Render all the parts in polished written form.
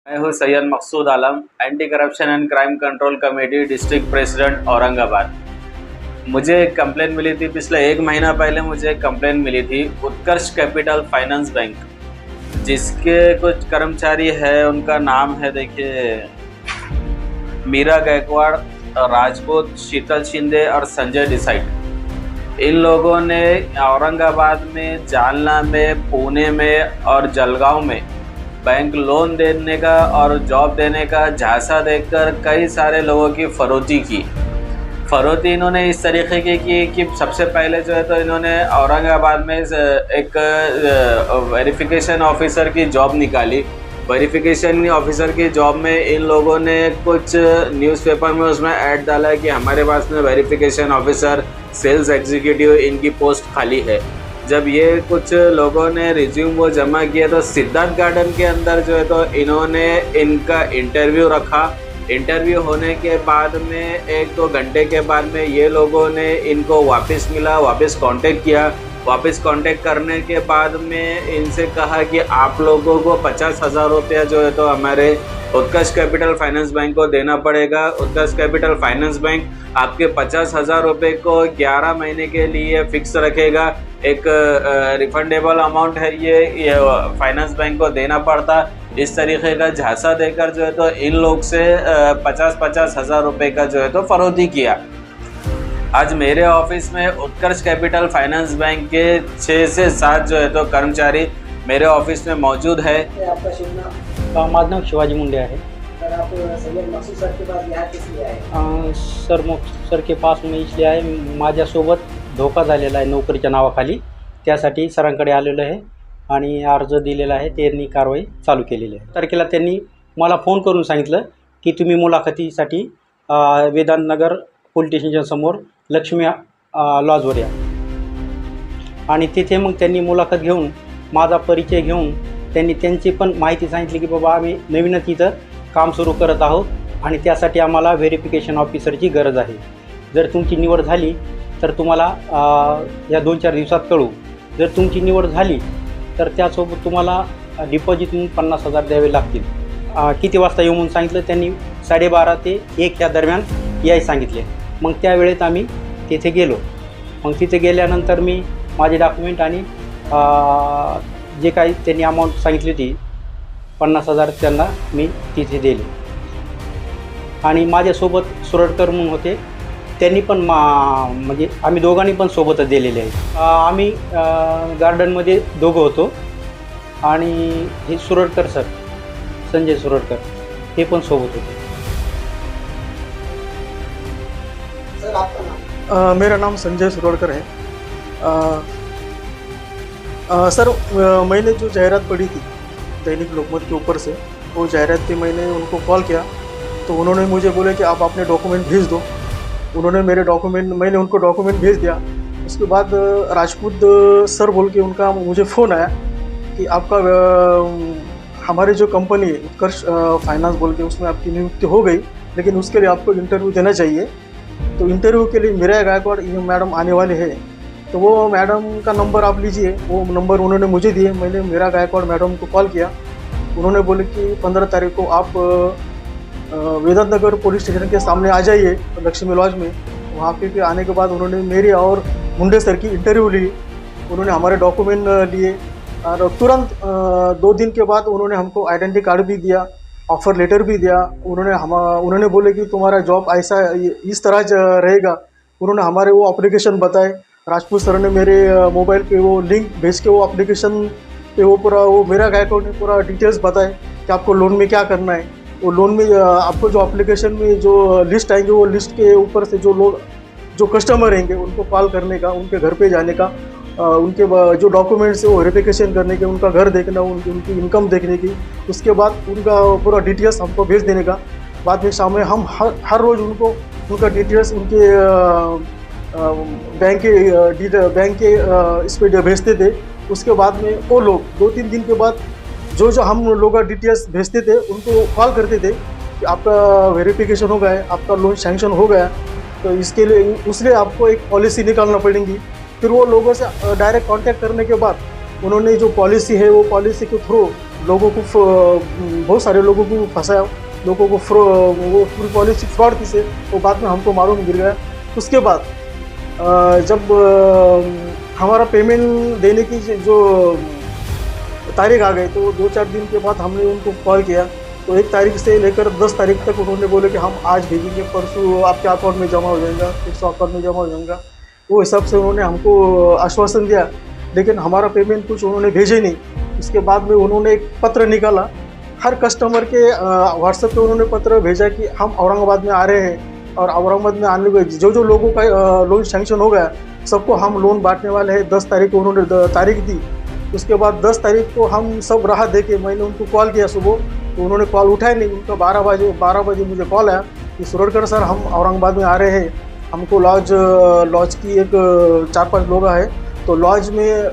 मैं हूँ Syed Maqsood Alam, anti corruption and crime control committee district president Aurangabad. मुझे एक कंप्लेन मिली थी, पिछले 1 महीना पहले मुझे एक कंप्लेन मिली थी उत्कर्ष कैपिटल फाइनेंस बैंक, जिसके कुछ कर्मचारी है, उनका नाम है देखिए मीरा गायकवाड़, राजपूत, शीतल शिंदे और संजय डिसाइड। इन लोगों ने औरंगाबाद में, जालना में, पुणे में और जलगांव में बैंक लोन देने का और जॉब देने का झांसा देकर कई सारे लोगों की फरोती की। फरोती इन्होंने इस तरीके की कि सबसे पहले जो है तो इन्होंने औरंगाबाद में एक वेरिफिकेशन ऑफिसर की जॉब निकाली। वेरिफिकेशन ऑफिसर की जॉब में इन लोगों ने कुछ न्यूज़पेपर में उसमें ऐड डाला है कि हमारे पास में वेरिफिकेशन ऑफिसर, सेल्स एग्जीक्यूटिव, इनकी पोस्ट खाली है। जब ये कुछ लोगों ने रिज्यूम वो जमा किया तो सिद्धार्थ गार्डन के अंदर जो है तो इन्होंने इनका इंटरव्यू रखा। इंटरव्यू होने के बाद में 1-2 घंटे के बाद में ये लोगों ने इनको वापस मिला, वापस कांटेक्ट किया। वापस कांटेक्ट करने के बाद में इनसे कहा कि आप लोगों को 50,000 रुपया जो है तो हमारे उत्कर्ष कैपिटल फाइनेंस बैंक को देना पड़ेगा। उत्कर्ष कैपिटल फाइनेंस बैंक आपके 50,000 रुपये को 11 महीने के लिए फिक्स रखेगा। एक रिफंडेबल अमाउंट है, ये फाइनेंस बैंक को देना पड़ता। इस तरीके का झांसा देकर जो है तो इन लोग से 50-50 हज़ार रुपये का जो है तो फरोती किया। आज मेरे ऑफिस में उत्कर्ष कैपिटल फाइनेंस बैंक के 6 से 7 जो है तो कर्मचारी मेरे ऑफिस में मौजूद है। आपका शुभ नाम? माझं नाव शिवाजी मुंडे आहे। सर, आप सैयद मकसूद सर के पास यहाँ किस लिए आए? सर मकसूद सर के पास मी इसलिए आहे, माझ्यासोबत धोका झालेला आहे नोकरीच्या नावाखाली, त्यासाठी सरांकडे आलेलो आहे आणि अर्ज दिलेला आहे। त्यांनी कारवाई चालू केलेली आहे। तारखेला त्यांनी मला फोन करून सांगितलं की तुम्ही मुलाखतीसाठी वेदांतनगर पोलीस स्टेशनच्या समोर लक्ष्मी लॉजवर या। आणि तिथे मग त्यांनी मुलाखत घेऊन माझा परिचय घेऊन त्यांनी त्यांची पण माहिती सांगितली की बाबा आम्ही नवीनच इथं काम सुरू करत आहोत आणि त्यासाठी आम्हाला व्हेरिफिकेशन ऑफिसरची गरज आहे। जर तुमची निवड झाली तर तुम्हाला या 2-4 दिवसात कळू। जर तुमची निवड झाली तर त्यासोबत तुम्हाला डिपॉझिट म्हणून 50,000 द्यावे लागतील। किती वाजता येऊ म्हणून सांगितलं त्यांनी, 12:30 ते 1 या दरम्यान यायला सांगितले। मग त्या वेळेत आम्ही तिथे गेलो। मग तिथे गेल्यानंतर मी माझे डॉक्युमेंट आणि जे काही त्यांनी अमाऊंट सांगितली होती 50,000 त्यांना मी तिथे दिले। आणि माझ्यासोबत सुरडकर म्हणून होते, त्यांनी पण म्हणजे आम्ही दोघांनी पण सोबतच दिलेले आहेत। आम्ही गार्डनमध्ये दोघं होतो आणि हे सुरडकर सर, संजय सुरडकर, हे पण सोबत होते। सर, आपका नाम? मेरा नाम संजय सुरड़कर है। सर, मैंने जो जाहिरात पढ़ी थी दैनिक लोकमत के ऊपर से, वो जाहिरात थी, मैंने उनको कॉल किया तो उन्होंने मुझे बोले कि आप अपने डॉक्यूमेंट भेज दो। उन्होंने मेरे डॉक्यूमेंट, मैंने उनको डॉक्यूमेंट भेज दिया। उसके बाद राजपूत सर बोल के उनका मुझे फ़ोन आया कि आपका हमारी जो कंपनी है उत्कर्ष फाइनेंस बोल के, उसमें आपकी नियुक्ति हो गई, लेकिन उसके लिए आपको इंटरव्यू देना चाहिए। तो इंटरव्यू के लिए मीरा गायकवाड़ मैडम आने वाले हैं, तो वो मैडम का नंबर आप लीजिए। वो नंबर उन्होंने मुझे दिए। मैंने मीरा गायकवाड़ मैडम को कॉल किया। उन्होंने बोले कि 15 तारीख को आप वेदांतनगर पुलिस स्टेशन के सामने आ जाइए लक्ष्मी लॉज में। वहाँ पे आने के बाद उन्होंने मेरी और मुंडे सर की इंटरव्यू ली। उन्होंने हमारे डॉक्यूमेंट लिए और तुरंत 2 दिन के बाद उन्होंने हमको आइडेंटिटी कार्ड भी दिया, ऑफ़र लेटर भी दिया। उन्होंने बोले कि तुम्हारा जॉब ऐसा इस तरह रहेगा। उन्होंने हमारे वो एप्लीकेशन बताए। राजपूत सर ने मेरे मोबाइल पे वो लिंक भेज के वो एप्लीकेशन पे वो पूरा, वो मेरा गायकवाड़ ने पूरा डिटेल्स बताए कि आपको लोन में क्या करना है। वो लोन में आपको जो एप्लीकेशन में जो लिस्ट आएंगे, वो लिस्ट के ऊपर से जो लोग, जो कस्टमर रहेंगे, उनको कॉल करने का, उनके घर पे जाने का, उनके जो डॉक्यूमेंट्स है वो वेरिफिकेशन करने के, उनका घर देखना, उनकी इनकम देखने की, उसके बाद उनका पूरा डिटेल्स हमको भेज देने का। बाद में शाम में हम हर रोज़ उनको उनका डिटेल्स उनके बैंक के इस पर भेजते थे। उसके बाद में वो लोग 2-3 दिन के बाद जो हम लोगों का डिटेल्स भेजते थे, उनको कॉल करते थे कि आपका वेरिफिकेशन हो गया है, आपका लोन सैंक्शन हो गया, तो इसके लिए आपको एक पॉलिसी निकालना पड़ेगी। फिर वो लोगों से डायरेक्ट कांटेक्ट करने के बाद उन्होंने जो पॉलिसी है वो पॉलिसी के थ्रू लोगों को बहुत सारे लोगों को फंसाया, लोगों को वो पूरी पॉलिसी फ्रॉड थी से वो बाद में हमको मालूम गिर गया। उसके बाद जब हमारा पेमेंट देने की जो तारीख आ गई तो 2-4 दिन के बाद हमने उनको कॉल किया, तो 1 तारीख से लेकर 10 तारीख तक उन्होंने बोले कि हम आज भेजेंगे, परसों आपके अकाउंट में जमा हो जाएगा, परसों अकाउंट में जमा हो जाएगा। वो हिसाब से उन्होंने हमको आश्वासन दिया, लेकिन हमारा पेमेंट कुछ उन्होंने भेजे नहीं। उसके बाद में उन्होंने एक पत्र निकाला, हर कस्टमर के व्हाट्सएप पे उन्होंने पत्र भेजा कि हम औरंगाबाद में आ रहे हैं और औरंगाबाद में आने के जो लोगों का लोन सैंक्शन हो गया सबको हम लोन बांटने वाले हैं। 10 तारीख को उन्होंने तारीख दी। उसके बाद 10 तारीख को हम सब राह दे के मैंने उनको कॉल किया सुबह, तो उन्होंने कॉल उठाया नहीं। उनका 12 बजे मुझे कॉल आया कि सुरड़कर सर हम औरंगाबाद में आ रहे हैं, हमको लॉज की एक 4-5 लोग है, तो लॉज में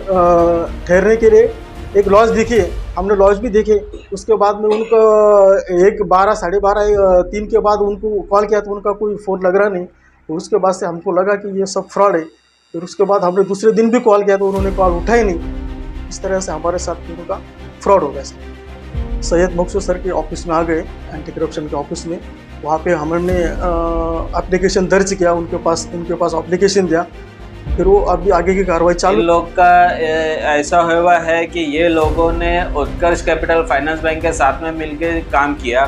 ठहरने के लिए एक लॉज दिखी। हमने लॉज भी देखे। उसके बाद में उनका 12, साढ़े 12, 3 के बाद उनको कॉल किया तो उनका कोई फ़ोन लग रहा नहीं। तो उसके बाद से हमको लगा कि ये सब फ्रॉड है। फिर उसके बाद हमने दूसरे दिन भी कॉल किया तो उन्होंने कॉल उठाई नहीं। इस तरह से हमारे साथ उनका फ्रॉड हो गया सर। सैयद मकसूद सर के ऑफिस में आ गए, एंटी करप्शन के ऑफिस में। वहाँ पे हमने एप्लीकेशन दर्ज किया, उनके पास एप्लीकेशन दिया। फिर वो अभी आगे की कार्रवाई चालू। इन लोग का ऐसा हुआ है कि ये लोगों ने उत्कर्ष कैपिटल फाइनेंस बैंक के साथ में मिलकर काम किया।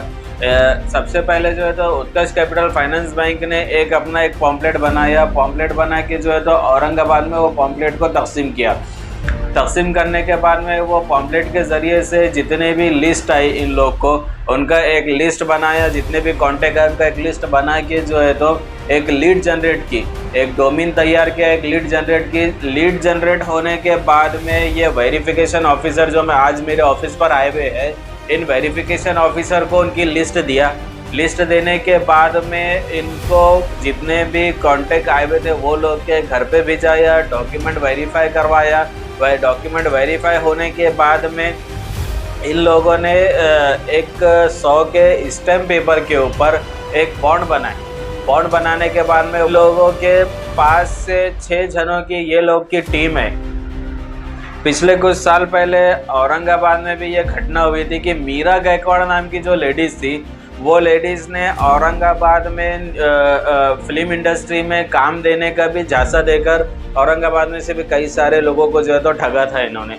सबसे पहले जो है तो उत्कर्ष कैपिटल फाइनेंस बैंक ने अपना एक पॉम्पलेट बनाया। पॉम्पलेट बना के जो है तो औरंगाबाद में वो पॉम्पलेट को तकसीम किया। तकसीम करने के बाद में वो पॉम्पलेट के ज़रिए से जितने भी लिस्ट आई इन लोग को, उनका एक लिस्ट बनाया। जितने भी कॉन्टैक्ट का एक लिस्ट बना के जो है तो एक लीड जनरेट की, एक डोमेन तैयार किया, एक लीड जनरेट की। लीड जनरेट होने के बाद में ये वेरिफिकेशन ऑफिसर जो मैं आज मेरे ऑफिस पर आए हुए हैं, इन वेरिफिकेशन ऑफिसर को उनकी लिस्ट दिया। लिस्ट देने के बाद में इनको जितने भी कॉन्टैक्ट आए हुए थे वो लोग के घर पे भिजाया, डॉक्यूमेंट वेरीफाई करवाया। वह डॉक्यूमेंट वेरीफाई होने के बाद में इन लोगों ने एक 100 के स्टैम्प पेपर के ऊपर एक बॉन्ड बनाए। बॉन्ड बनाने के बाद में लोगों के 5 से 6 जनों की ये लोग की टीम है। पिछले कुछ साल पहले औरंगाबाद में भी ये घटना हुई थी कि मीरा गायकवाड़ नाम की जो लेडीज़ थी, वो लेडीज़ ने औरंगाबाद में फिल्म इंडस्ट्री में काम देने का भी झांसा देकर औरंगाबाद में से भी कई सारे लोगों को जो है तो ठगा था इन्होंने।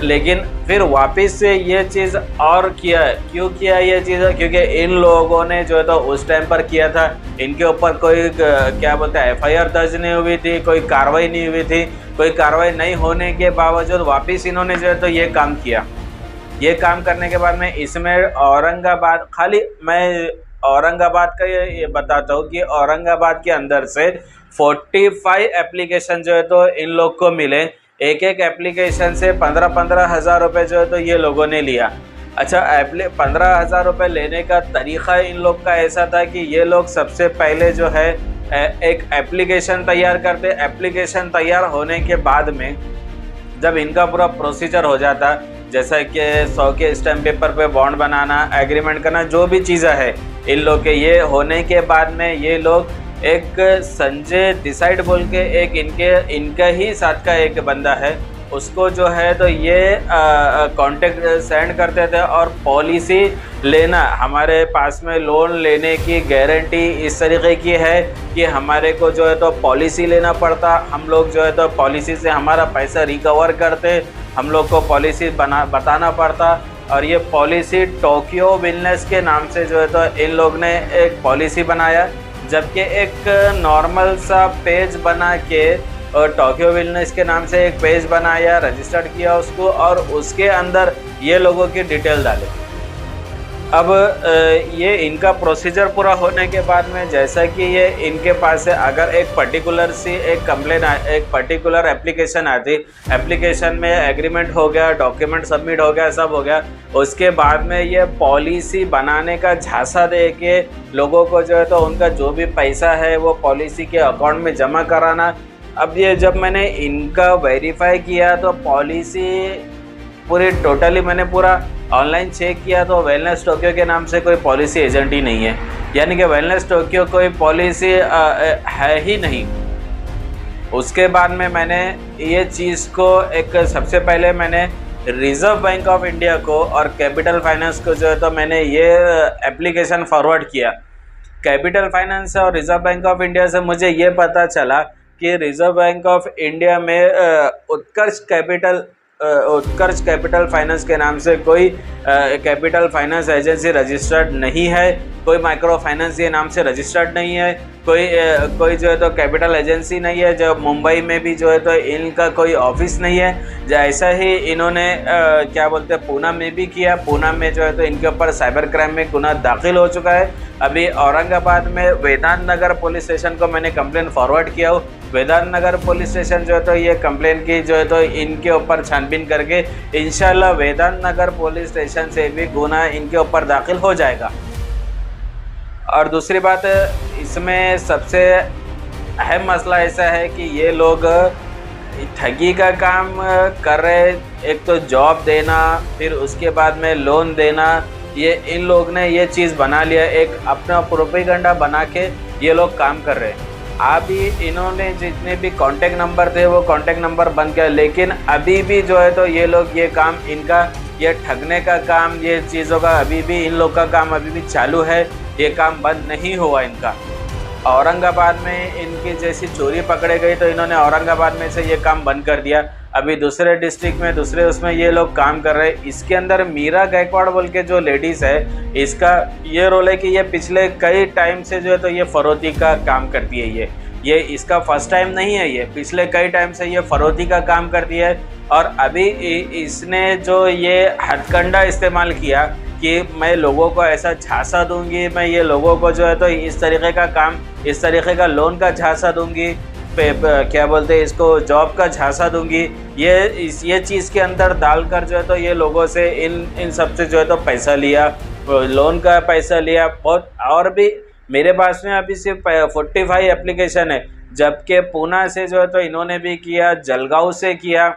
लेकिन फिर वापस से ये चीज़ और किया है। क्यों किया ये चीज़? क्योंकि इन लोगों ने जो है तो उस टाइम पर किया था, इनके ऊपर कोई क्या बोलते हैं FIR दर्ज नहीं हुई थी, कोई कार्रवाई नहीं हुई थी। कोई कार्रवाई नहीं होने के बावजूद वापस इन्होंने जो है तो ये काम किया। ये काम करने के बाद में इसमें औरंगाबाद, खाली मैं औरंगाबाद का ये बताता हूँ कि औरंगाबाद के अंदर से 45 एप्लीकेशन जो है तो इन लोग को मिले। एक एप्लीकेशन से 15-15 हज़ार रुपये जो है तो ये लोगों ने लिया। अच्छा, 15,000 रुपये लेने का तरीक़ा इन लोग का ऐसा था कि ये लोग सबसे पहले जो है एक एप्लीकेशन तैयार करते। एप्लीकेशन तैयार होने के बाद में जब इनका पूरा प्रोसीजर हो जाता, जैसा कि 100 के स्टैम्प पेपर पे बॉन्ड बनाना, एग्रीमेंट करना, जो भी चीज़ें है इन लोग के, ये होने के बाद में ये लोग एक संजय डिसाइड बोल के एक इनका ही साथ का एक बंदा है, उसको जो है तो ये कॉन्टेक्ट सेंड करते थे और पॉलिसी लेना। हमारे पास में लोन लेने की गारंटी इस तरीके की है कि हमारे को जो है तो पॉलिसी लेना पड़ता। हम लोग जो है तो पॉलिसी से हमारा पैसा रिकवर करते, हम लोग को पॉलिसी बताना पड़ता। और ये पॉलिसी टोक्यो वेलनेस के नाम से जो है तो इन लोग ने एक पॉलिसी बनाया, जबकि एक नॉर्मल सा पेज बना के और टोक्यो वेलनेस के नाम से एक पेज बनाया, रजिस्टर्ड किया उसको, और उसके अंदर ये लोगों की डिटेल डाले। अब ये इनका प्रोसीजर पूरा होने के बाद में जैसा कि ये इनके पास से अगर एक पर्टिकुलर सी एक कंप्लेन एक पर्टिकुलर एप्लीकेशन आती, एप्लीकेशन में एग्रीमेंट हो गया, डॉक्यूमेंट सबमिट हो गया, सब हो गया, उसके बाद में ये पॉलिसी बनाने का झांसा दे के लोगों को जो है तो उनका जो भी पैसा है वो पॉलिसी के अकाउंट में जमा कराना। अब ये जब मैंने इनका वेरीफाई किया तो पॉलिसी पूरी टोटली मैंने पूरा ऑनलाइन चेक किया तो वेलनेस टोक्यो के नाम से कोई पॉलिसी एजेंट ही नहीं है, यानी कि वेलनेस टोक्यो कोई पॉलिसी है ही नहीं। उसके बाद में मैंने ये चीज़ को सबसे पहले मैंने रिज़र्व बैंक ऑफ इंडिया को और कैपिटल फाइनेंस को जो है तो मैंने ये एप्लीकेशन फॉरवर्ड किया। कैपिटल फाइनेंस और रिज़र्व बैंक ऑफ इंडिया से मुझे ये पता चला कि रिज़र्व बैंक ऑफ इंडिया में उत्कर्ष कैपिटल फाइनेंस के नाम से कोई कैपिटल फाइनेंस एजेंसी रजिस्टर्ड नहीं है, कोई माइक्रो फाइनेंस ये नाम से रजिस्टर्ड नहीं है, कोई जो है तो कैपिटल एजेंसी नहीं है, जो मुंबई में भी जो है तो इनका कोई ऑफिस नहीं है। जैसा ही इन्होंने क्या बोलते हैं पूना में भी किया, पूना में जो है तो इनके ऊपर साइबर क्राइम में गुना दाखिल हो चुका है। अभी औरंगाबाद में वेदांत नगर पुलिस स्टेशन को मैंने कंप्लेन फॉरवर्ड किया हूँ। वेदांत नगर पुलिस स्टेशन जो है तो ये कंप्लेन की जो है तो इनके ऊपर छानबीन करके इंशाल्लाह वेदांत नगर पुलिस स्टेशन से भी गुना इनके ऊपर दाखिल हो जाएगा। और दूसरी बात, इसमें सबसे अहम मसला ऐसा है कि ये लोग ठगी का काम कर रहे। एक तो जॉब देना, फिर उसके बाद में लोन देना, ये इन लोग ने ये चीज़ बना लिया, एक अपना प्रोपेगेंडा बना के ये लोग काम कर रहे हैं। अभी इन्होंने जितने भी कांटेक्ट नंबर थे वो कांटेक्ट नंबर बंद किया, लेकिन अभी भी जो है तो ये लोग ये काम इनका ये ठगने का काम, ये चीज़ों का अभी भी इन लोग का काम अभी भी चालू है, ये काम बंद नहीं हुआ इनका। औरंगाबाद में इनकी जैसी चोरी पकड़े गई तो इन्होंने औरंगाबाद में से ये काम बंद कर दिया। अभी दूसरे डिस्ट्रिक्ट में दूसरे उसमें ये लोग काम कर रहे हैं। इसके अंदर मीरा गायकवाड़ बोल के जो लेडीज़ है, इसका ये रोल है कि ये पिछले कई टाइम से जो है तो ये फरोती का काम करती है। ये इसका फर्स्ट टाइम नहीं है, ये पिछले कई टाइम से ये फरोती का काम करती है। और अभी इसने जो ये हथकंडा इस्तेमाल किया कि मैं लोगों को ऐसा झांसा दूंगी, मैं ये लोगों को जो है तो इस तरीके का काम, इस तरीके का लोन का झांसा दूंगी, क्या बोलते हैं इसको, जॉब का झांसा दूंगी, ये चीज़ के अंदर डालकर जो है तो ये लोगों से इन सब से जो है तो पैसा लिया, लोन का पैसा लिया बहुत। और भी मेरे पास में अभी सिर्फ 45 एप्लीकेशन है, जबकि पूना से जो है तो इन्होंने भी किया, जलगांव से किया,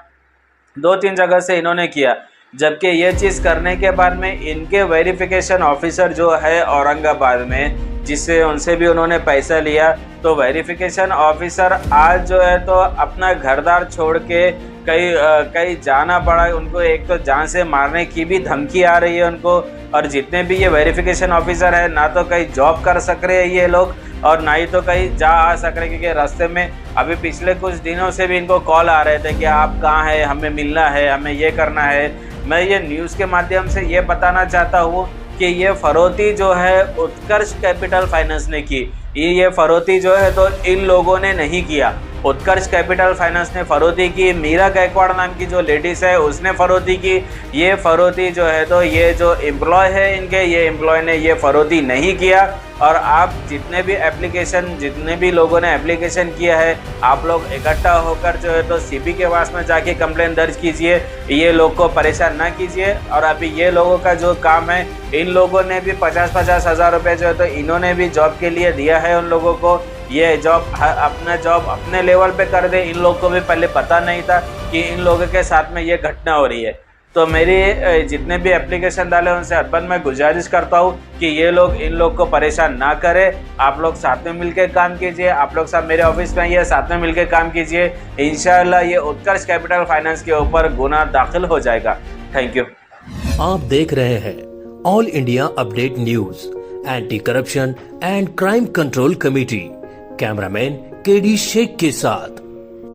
2-3 जगह से इन्होंने किया। जबकि ये चीज़ करने के बाद में इनके वेरिफिकेशन ऑफिसर जो है औरंगाबाद में, जिससे उनसे भी उन्होंने पैसा लिया, तो वेरिफिकेशन ऑफिसर आज जो है तो अपना घरदार छोड़ के कहीं जाना पड़ा उनको। एक तो जान से मारने की भी धमकी आ रही है उनको। और जितने भी ये वेरिफिकेशन ऑफिसर है, ना तो कहीं जॉब कर सक रहे हैं ये लोग और ना ही तो कहीं जा आ सक रहे, क्योंकि रास्ते में अभी पिछले कुछ दिनों से भी इनको कॉल आ रहे थे कि आप कहाँ हैं, हमें मिलना है, हमें ये करना है। मैं ये न्यूज़ के माध्यम से ये बताना चाहता हूँ कि ये फरोती जो है उत्कर्ष कैपिटल फाइनेंस ने की। ये फरोती जो है तो इन लोगों ने नहीं किया, उत्कर्ष कैपिटल फाइनेंस ने फरोती की। मीरा गायकवाड़ नाम की जो लेडीज़ है उसने फरोती की। ये फरोती जो है तो ये जो एम्प्लॉय है इनके, ये एम्प्लॉय ने ये फरोती नहीं किया। और आप जितने भी लोगों ने एप्लीकेशन किया है, आप लोग इकट्ठा होकर जो है तो सीपी के पास में जाके कंप्लेंट दर्ज कीजिए, ये लोग को परेशान ना कीजिए। और अभी ये लोगों का जो काम है, इन लोगों ने भी 50-50 हज़ार रुपये जो है तो इन्होंने भी जॉब के लिए दिया है उन लोगों को। ये अपना जॉब अपने लेवल पे कर दे। इन लोग को भी पहले पता नहीं था कि इन लोगों के साथ में ये घटना हो रही है। तो मेरी जितने भी एप्लीकेशन डाले उनसे हरबंद मैं गुजारिश करता हूँ कि ये लोग इन लोग को परेशान ना करें। आप लोग साथ में मिलकर काम कीजिए, आप लोग सब मेरे ऑफिस में आइए, साथ में मिलकर काम कीजिए। इंशाल्लाह ये उत्कर्ष कैपिटल फाइनेंस के ऊपर गुना दाखिल हो जाएगा। Thank you. आप देख रहे हैं all India update news, anti corruption and crime control committee, cameraman KD Sheikh के साथ।